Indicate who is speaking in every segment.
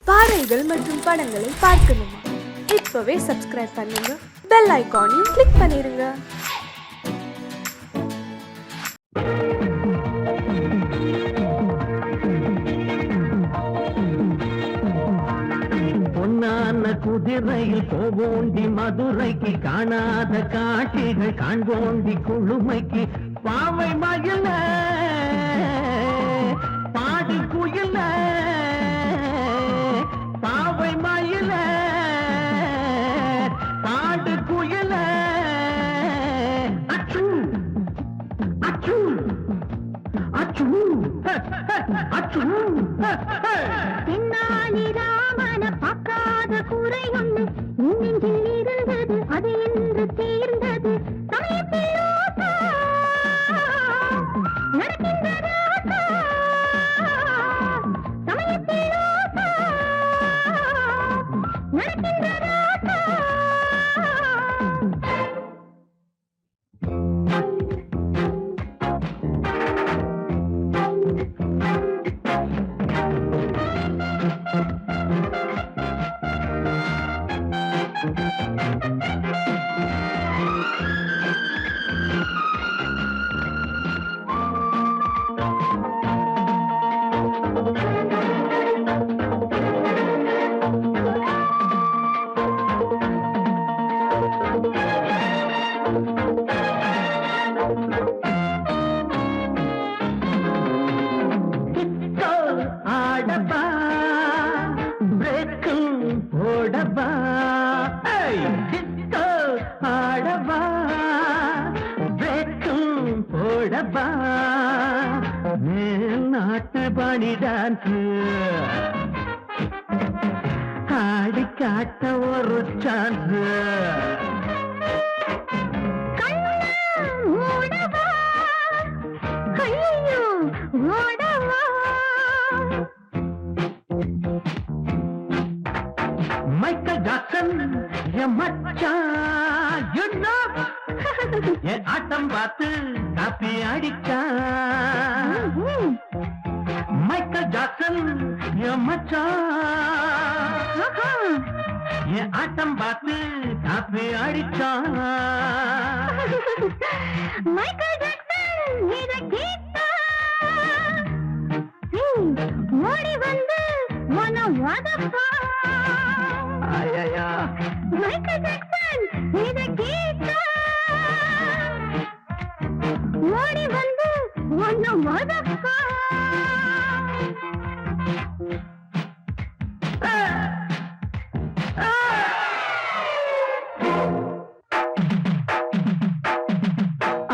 Speaker 1: பாடல்கள் மற்றும் படங்களை பார்க்கணுமா? இப்பவே சப்ஸ்கிரைப் பண்ணுங்க, பெல் ஐகானையும் கிளிக் பண்ணிருங்க.
Speaker 2: குதிரையில் போவோண்டி மதுரைக்கு காணாத காட்சிகள் காண்போண்டி குழுமைக்கு பாவை மயில பாடி குயில பாவை மயில பாடு குயில அச்சு அச்சு அச்சு அச்சு
Speaker 3: பின்னாடி ராமன பார்க்காத குறை ஒண்ணு நெஞ்சில் இருந்தது, அது என்று தீர்ந்தது. சமயத்தில் ரோசா நடக்கின்ற ராசா, சமயத்தில் ரோசா நடக்கின்ற ராசா.
Speaker 2: நாட்டு பணி டான்ஸ் ஆடி காட்ட ஒரு சான்ஸ். மைக்கேல் ஜாக்சன் என் மச்சான், you know. என் ஆட்டம் பார்த்து காப்பி அடிச்சா. மைக்கேல் ஜாக்சன் என் மச்சான், என் ஆட்டம் பார்த்து காப்பி அடிச்சா.
Speaker 3: மைக்கேல் ஜாக்சன் இதை கேட்டா ஓடி வந்து உன்னை வதப்பா. மைக்கேல் ஜாக்சன் இதை கேட்டா ஓடி வந்து உன்னை வதப்பா.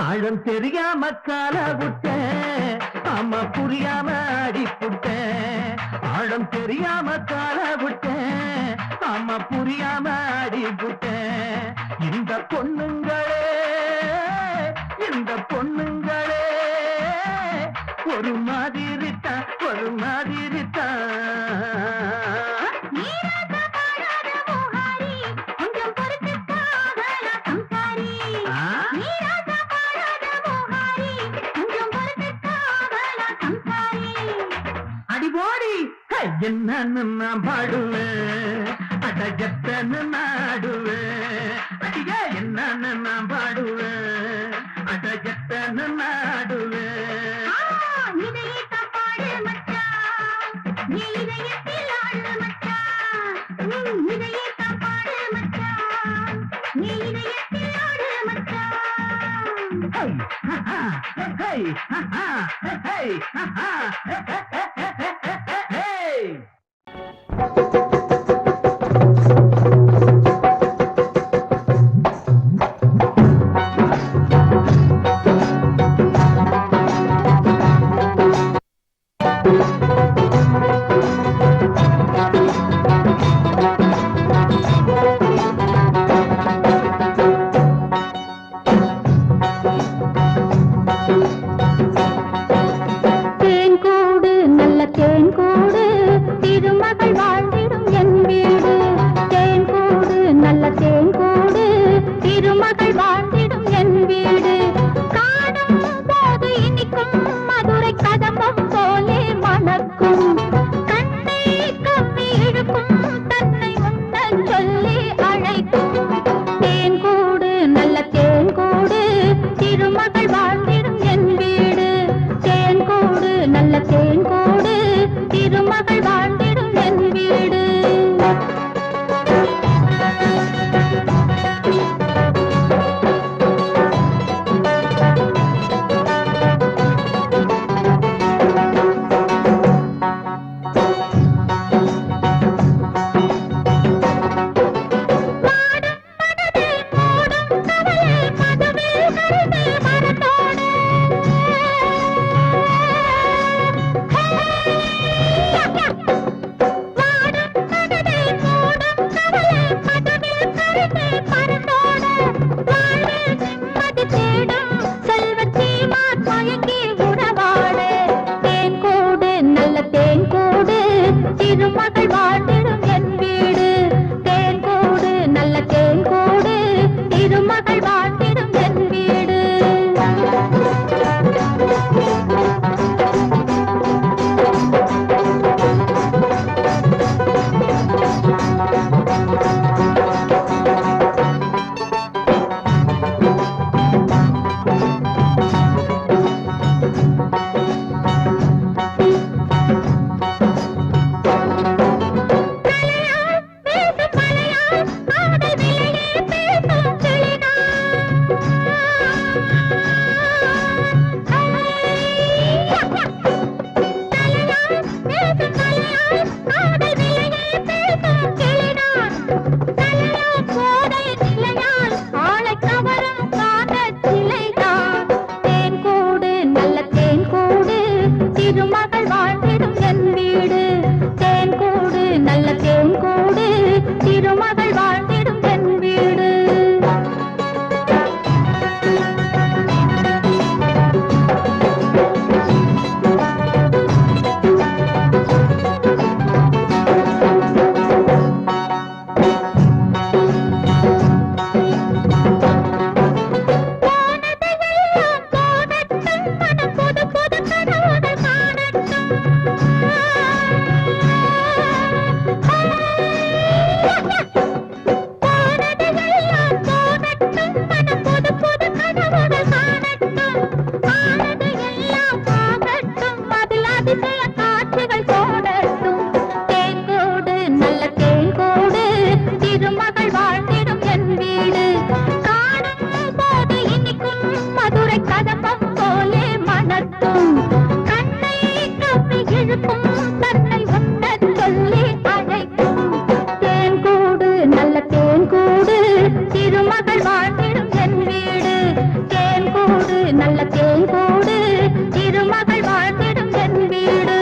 Speaker 2: ஆழம் தெரியாம கால விட்டேன், அம்மா புரியாம அடிப்புட்டேன். ஆழம் தெரியாம கால விட்டேன், அம்மா புரியாம அடிப்புட்டேன். இந்த பொண்ணுங்களே இந்த பொண்ணுங்களே ஒரு மாதிரி தான் ஒரு மாதிரி தான். என்னன்னு நான் பாடுவேன், அடஜத்தன்னு நாடுவேன். அடியா என்னன்னு நான் பாடுவேன், அடஜத்தன்னு நாடுவேன்.
Speaker 3: இதயத்தை பாடு மச்சான், நீ இதயத்தில் ஆடு மச்சான். இதயத்தை பாடு மச்சான், நீ இதயத்தில் ஆடு மச்சான்.
Speaker 2: ஹே ஹே ஹே
Speaker 3: தேன் கூடு நல்ல தேன் கூடு, திருமகள் வாழ்ந்திடும் தேன்கூடு திருமகள் வாழ்ந்திடும் என் வீடு காணும் போது இனிக்கும் மதுரை கதம்பம் போலே மணக்கும் கண்ணை கப்பி இழுக்கும் தன்னை உண்ணச் சொல்லி அழைக்கும் தேன்கூடு நல்ல தேன்கூடு திருமகள் வாழ்ந்திடும் என் வீடு தேன்கூடு நல்ல தேன்கூடு திருமகள் வாழ்ந்திடும் என் வீடு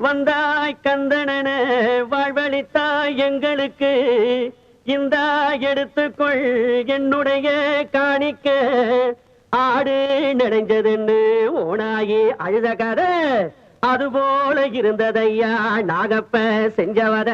Speaker 2: வந்தாய் கந்தனன வாழ்வழித்தாய் எங்களுக்கு இந்த எடுத்துக்கொள் என்னுடைய காணிக்க ஆடு நடைஞ்சதுன்னு ஓனாயி அழுத கதை அதுபோல இருந்ததையா நாகப்ப செஞ்சவர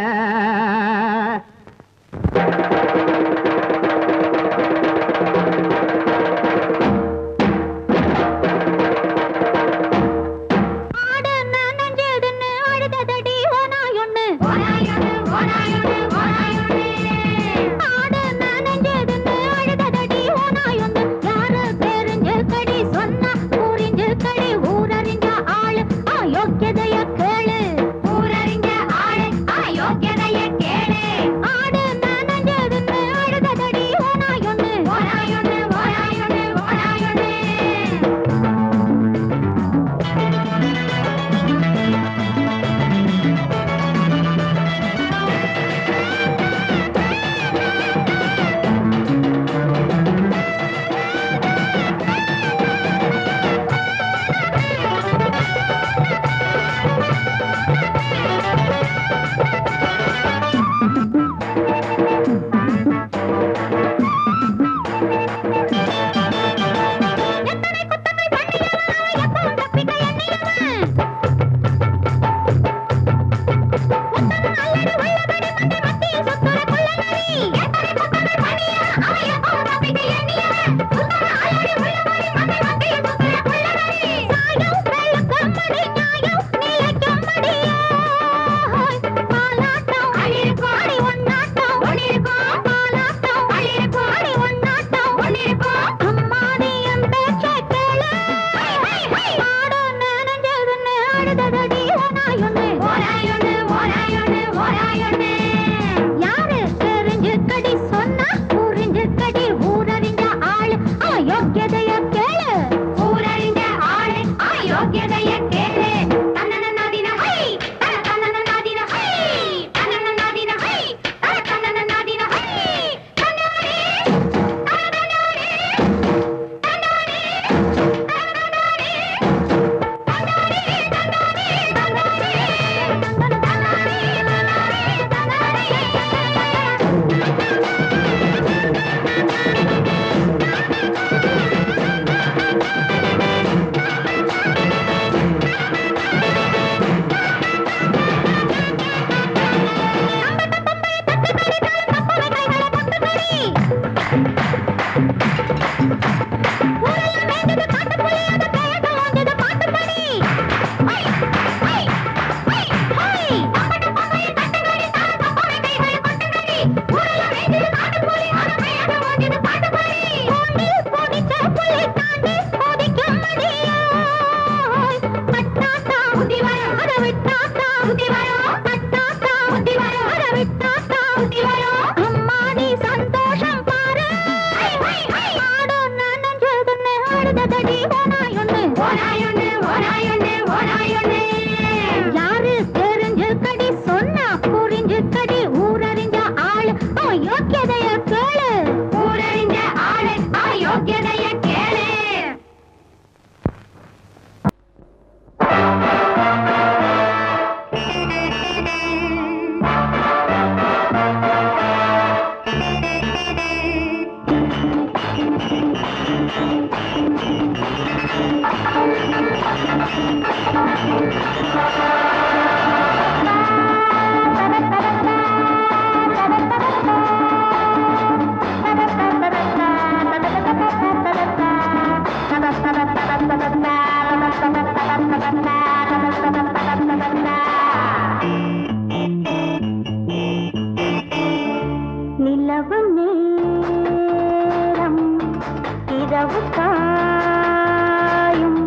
Speaker 3: இரவு காயும்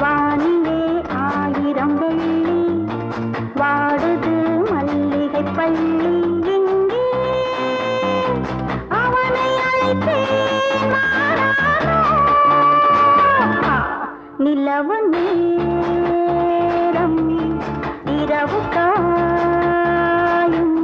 Speaker 3: வானிலே 1000 வெள்ளி வாடுது மல்லிகை பள்ளி இங்கே அவனை அழைத்தேன் மாறானோ நிலவு நேரம் இரவு காயும்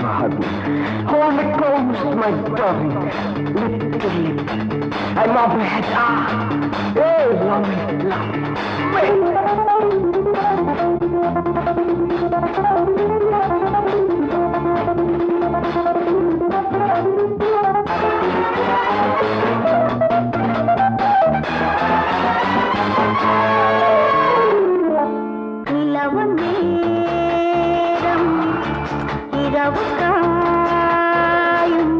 Speaker 2: Hold me close, my darling. Lip to lip. I'm up ahead. Oh, love, love.
Speaker 3: இரவு காயும்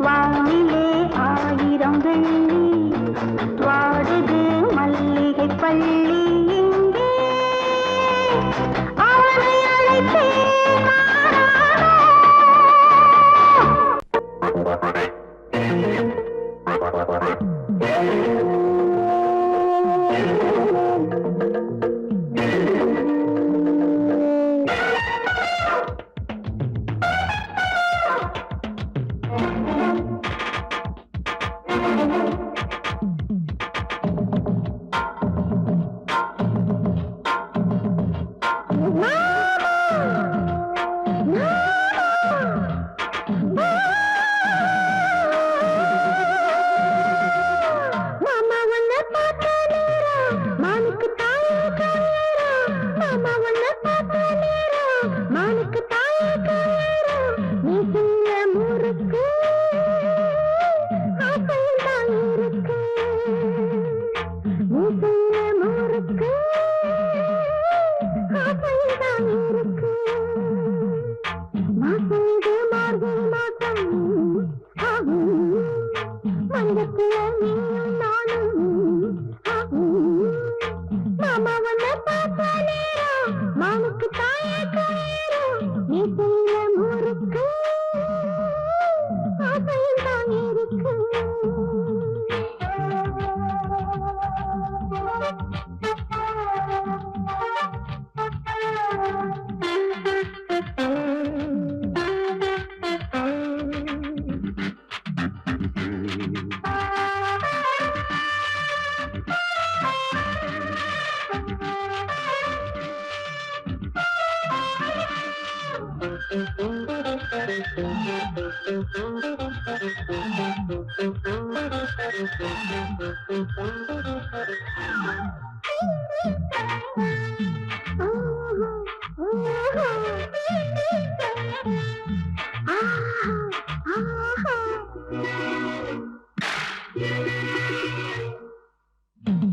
Speaker 3: வானிலே 1000 வெள்ளி வாடுது மல்லிகை பள்ளி இங்கே அவனை அழைத்தேன் மாறானோ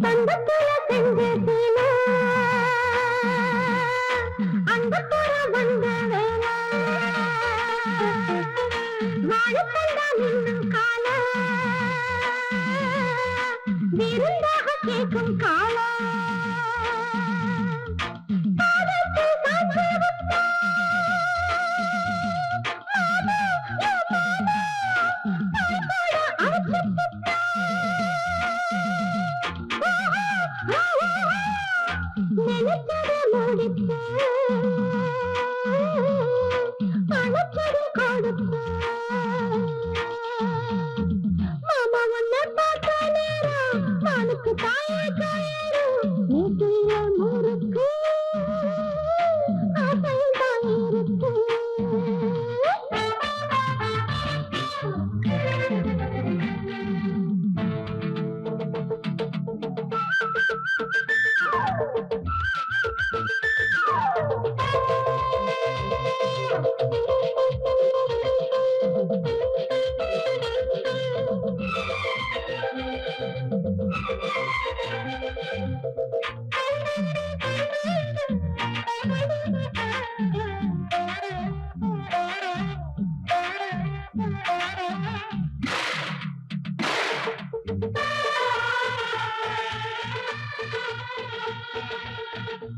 Speaker 3: தங்கத்துல செஞ்ச சீனா அந்த புற வந்த வேளா வாழக்கண்டா நின்னும் கால விருந்தாக கேட்கும் காலா பாதத்தை சாட்சி விட்டா நினைச்சதை முடிப்ப மனச்சதை கொடுப்ப மாமா உன்னை பார்த்த நேரம் மனுக்கு தாய கயிறும் நீட்டிய முறுக்கு ஆசையில் தான் இருக்கு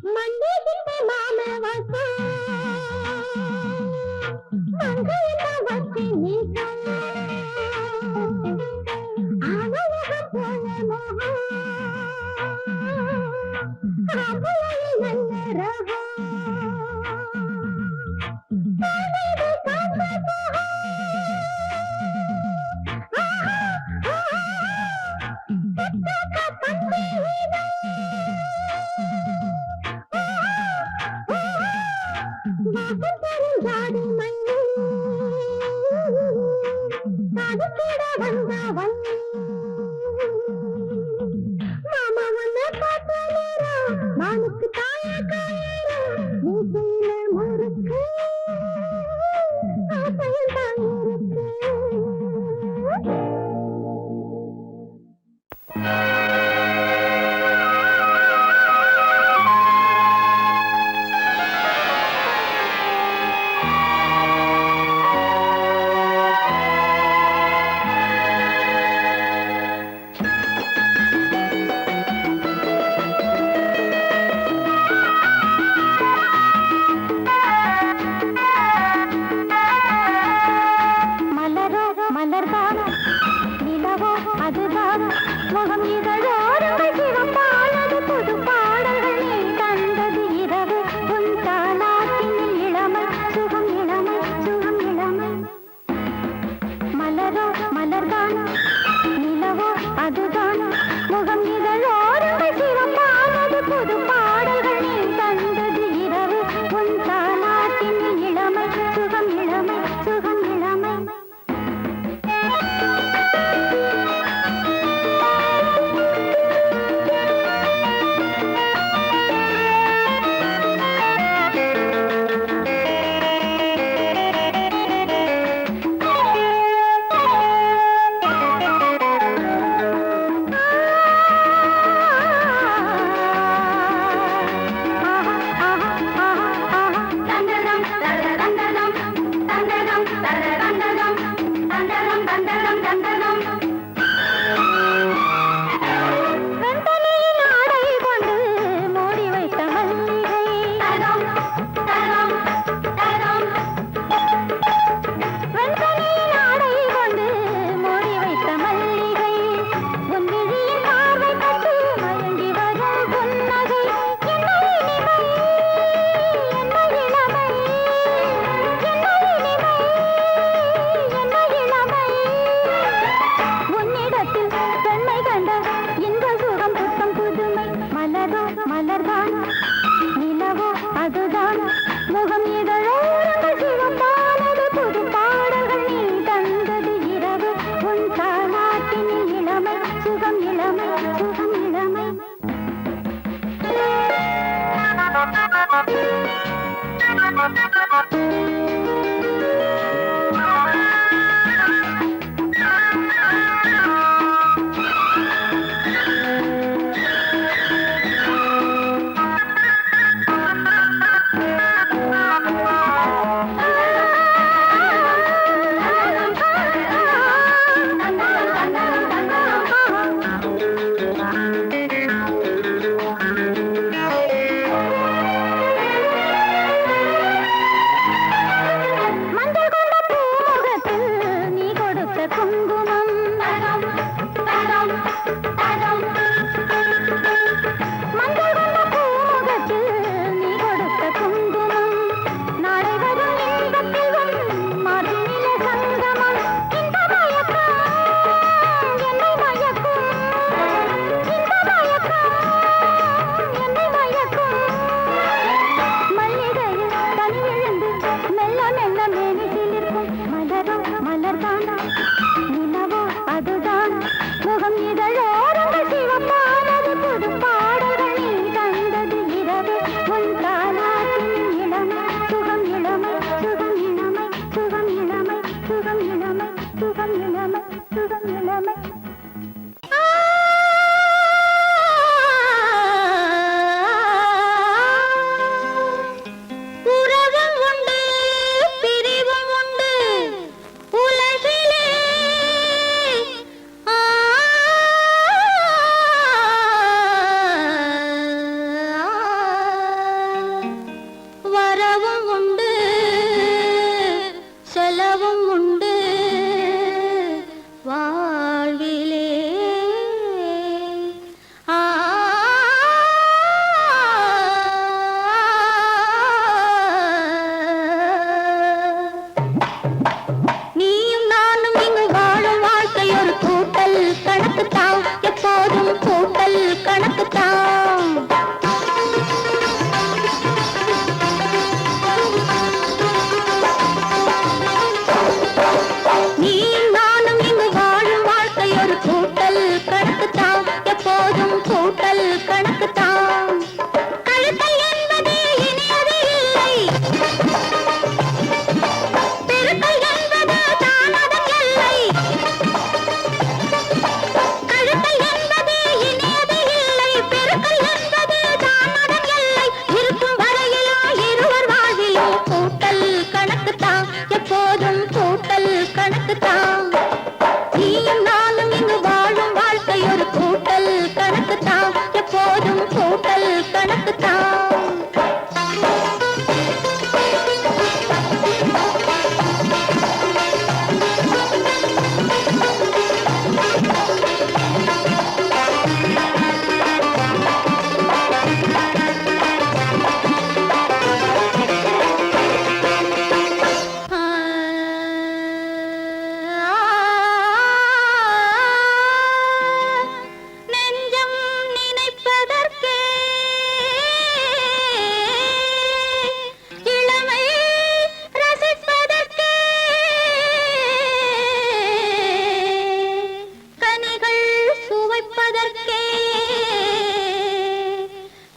Speaker 3: மண்டிகிட்ட மாம வசம் மங்கையில வச்சு நீசம் அவலகம் போல மோகம் அவளையில் நல்ல ரகம் தானேது காத்த சோகம் புத்தக பந்தி ஜாடி மண்ணு தடுக்கிட வந்தவன் மாமா உன்னை பார்த்த நேரம் மனுக்கு தாய கயிறும் மூசையில முறுக்கு ஆசையில் தான் இருக்கு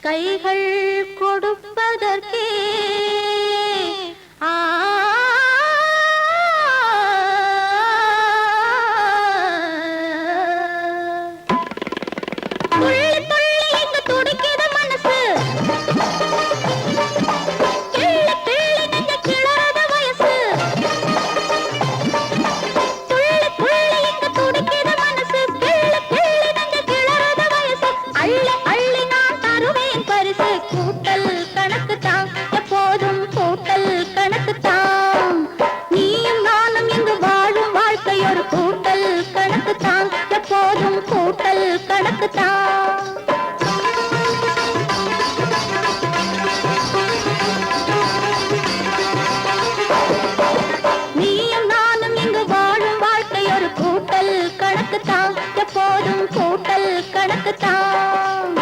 Speaker 3: கைகள் கொடுப்பதற்கே ஆ துள்ளி துள்ளி இங்கு துடிக்குது மனசு கிள்ளி கிள்ளி நெஞ்ச கிளறது வயசு துள்ளி துள்ளி இங்கு துடிக்குது மனசு கிள்ளி கிள்ளி நெஞ்ச கிளறது வயசு அள்ளி அள்ளி நான் தருவேன் பரிசு கூட்டல் கணக்கு தான் எப்போதும் கூட்டல் கணக்கு தான் நீயும் நானும் இங்கு வாழும் வாழ்க்கை ஒரு கூட்டல் கணக்கு தான் எப்போதும் கூட்டல் கணக்கு தான் நீயும் நானும் இங்கு வாழும் வாழ்க்கை ஒரு கூட்டல் கணக்கு தான் எப்போதும் கூட்டல் கணக்கு தான்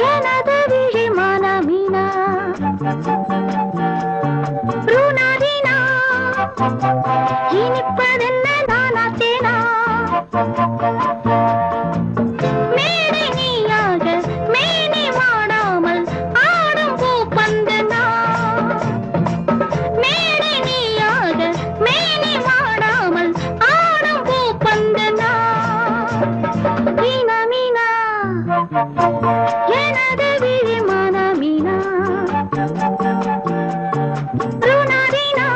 Speaker 3: எனது விழி மனமீனா ரூணாதீனா இனிப்பதென்ன நானா தேனா மேடை நீயாக மேனி மாடாமல் ஆடும் பூப்பந்து மேடை நீயாக மேனி மாடாமல் ஆடும் பூப்பந்து மீனா மீனா எனது விழி மனமீனா ரூணாதீனா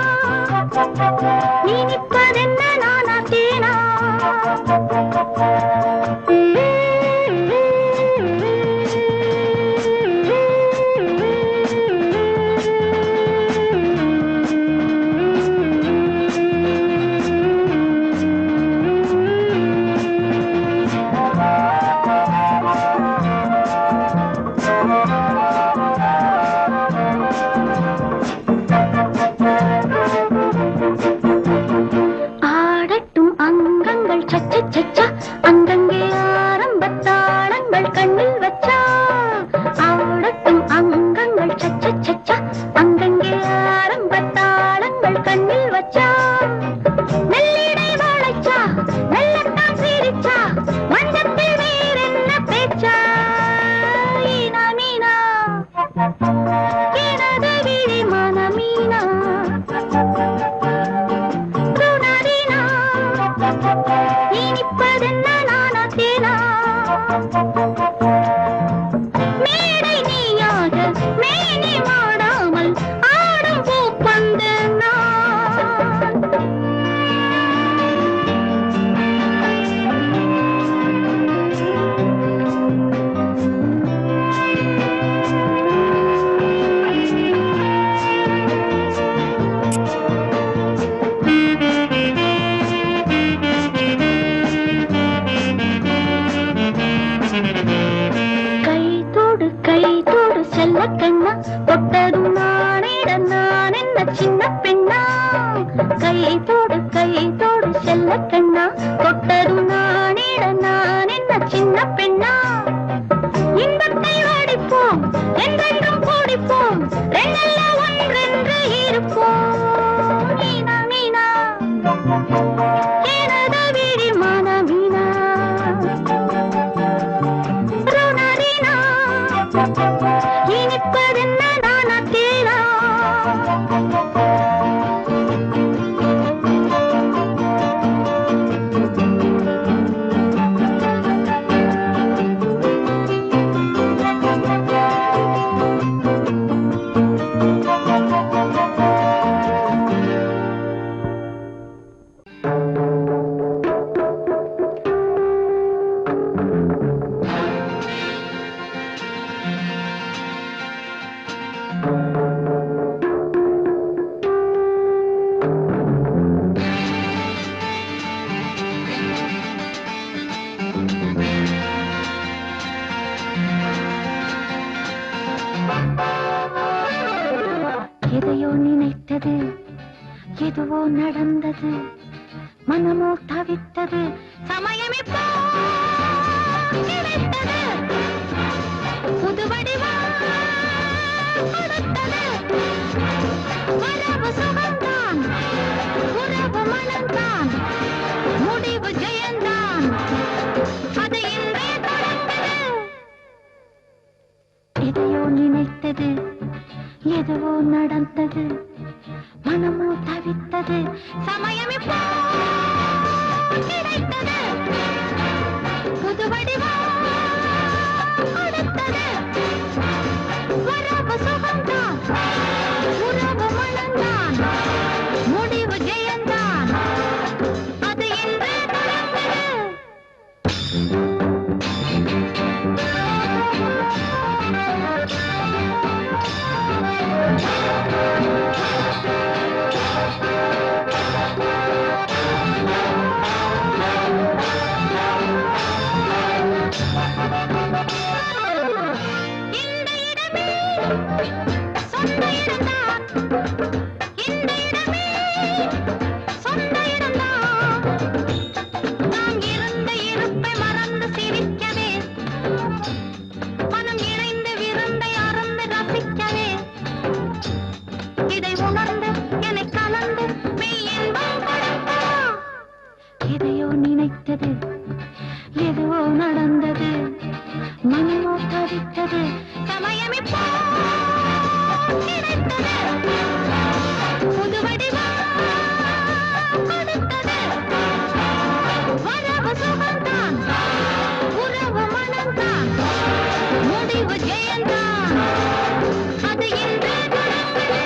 Speaker 3: இனிப்பதென்ன நானா தேனா ஆடட்டும் அங்கங்கள் சச்ச சச்சா அங்கங்கே ஆரம்பத்தாளங்கள் கண்ணில் வச்சா ஆடட்டும் அங்கங்கள் சச்ச சச்சா அங்கங்கே ஆரம்பத்தாளங்கள் கண்ணில் வச்சா மெல்லிடை வாழைச்சா மெல்லத்தான் சிரிச்சா மஞ்சத்தில் வேறென்ன பேச்சா ஈனா மீனா எனது விழி மனமீனா ரூணாதீனா இனிப்பதென்ன நானா தேனா மேடை நீயாக மேனி மாடாமல் ஆடும் பூப்பந்து கைதோடு செல்ல கண்ணா தொட்டதும் நானிடம் நான் என்ன சின்ன பெண்ணா கைதோடு செல்ல கண்ணா தொட்டதும் நானிடம் நான் என்ன சின்ன பெண்ணா இன்பத்தை வாடிப்போம் என்றென்றும் கூடிப்போம் ரெண்டல்ல ஒன்றென்று இருப்போம் மீனா மீனா எனது விழி மனமீனா ரூணாதீனா இனிப்பதென்ன நானா தேனா எதையோ நினைத்தது எதுவோ நடந்தது மனமோ தவித்தது சமயம் இப்போ கிடைத்தது புது வடிவம் கொடுத்தது வரவு சுகம்தான் உறவு மனம்தான் முடிவு ஜெயந்தான் அது இன்றே தொடர்ந்தது எதையோ நினைத்தது எதுவோ நடந்தது மனமோ தவித்தது சமயம் இப்போ கிடைத்தது புது வடிவம் கொடுத்தது வரவு சுகம்தான் உறவு மனம்தான் முடிவு ஜெயந்தான் அது இன்றே தொடர்ந்தது மனமோ தவித்தது சமயம் இப்போ கிடைத்தது புது வடிவம் கொடுத்தது வரவு சுகம்தான் உறவு மனம்தான் முடிவு ஜெயந்தான் அது இன்று தொடங்குது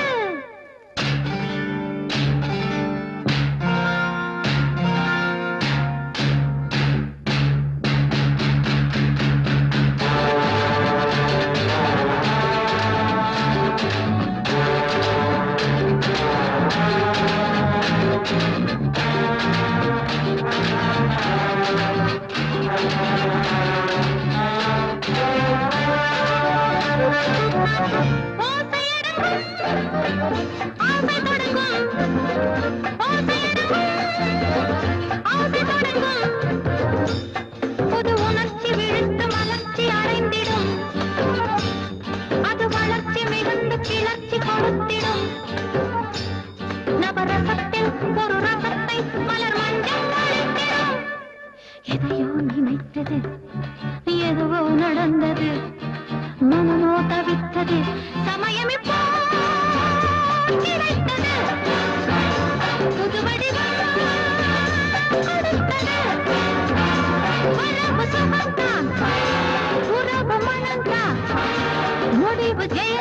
Speaker 3: புது உணர்ச்சி விழுந்து மலர்ச்சி அடைந்திடும் அது வளர்ச்சி மிகுந்து கிளர்ச்சி கொடுத்திடும் நவரசத்தில் ஒரு ரசத்தை மலர் மஞ்சள் அளித்திடும் எதையோ நினைத்தது எதுவோ நடந்தது மனமோ தவித்தது சமயம் இப்போ கிடைத்தது புது வடிவம் கொடுத்தது வரவு சுகம்தான் உறவு மனம்தான் முடிவு ஜெய